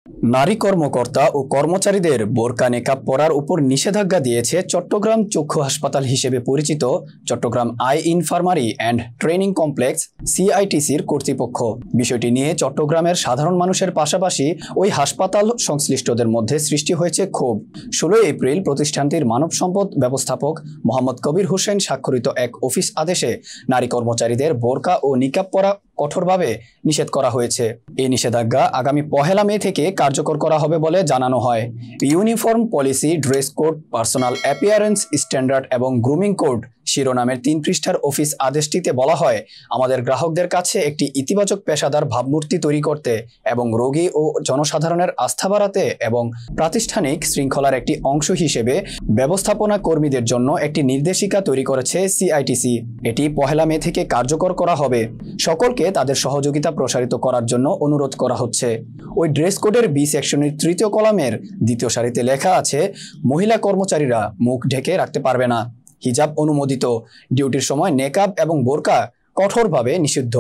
নারী কর্মকর্তা ও কর্মচারীদের বোরকা নেকাব পরার উপর নিষেধাজ্ঞা দিয়েছে চট্টগ্রাম চক্ষু হাসপাতাল হিসেবে পরিচিত Chattogram eye infirmary and training complex সিআইটিসির কর্তৃপক্ষ। বিষয়টি নিয়ে চট্টগ্রামের সাধারণ মানুষের পাশাপাশি ওই হাসপাতাল সংশ্লিষ্টদের মধ্যে সৃষ্টি হয়েছে ক্ষোভ। 16 এপ্রিল প্রতিষ্ঠানটির মানব সম্পদ ব্যবস্থাপক মোহাম্মদ কবির হোসেন স্বাক্ষরিত এক অফিস আদেশে নারী কর্মচারীদের বোরকা ও নিকাব পরা কঠোরভাবে নিষেধ করা হয়েছে। এই নিষেধাজ্ঞা আগামী 1 মে থেকে কার্যকর করা হবে বলে জানানো হয়। Uniform policy, dress code, personal appearance standard এবং গ্রুমিং কোড শিরোনামের 3 পৃষ্ঠার অফিস আদেশটিতে বলা হয়, আমাদের গ্রাহকদের কাছে একটি ইতিবাচক পেশাদার ভাবমূর্তি তৈরি করতে এবং রোগী ও জনসাধারণের আস্থা বাড়াতে এবং প্রাতিষ্ঠানিক শৃঙ্খলার একটি অংশ হিসেবে ব্যবস্থাপনা কর্মীদের জন্য একটি নির্দেশিকা তৈরি করেছে সিআইটিসি। এটি 1 মে থেকে কার্যকর করা হবে। সকলকে তাদের সহযোগিতা প্রসারিত করার জন্য অনুরোধ করা হচ্ছে। ওই ড্রেস কোডের বি সেকশনের 3য় কলামের 2য় সারিতে লেখা আছে, মহিলা কর্মচারীরা মুখ ঢেকে রাখতে পারবে না, হিজাব অনুমোদিত, ডিউটির সময় নেকাব এবং বোরকা কঠোরভাবে নিষিদ্ধ।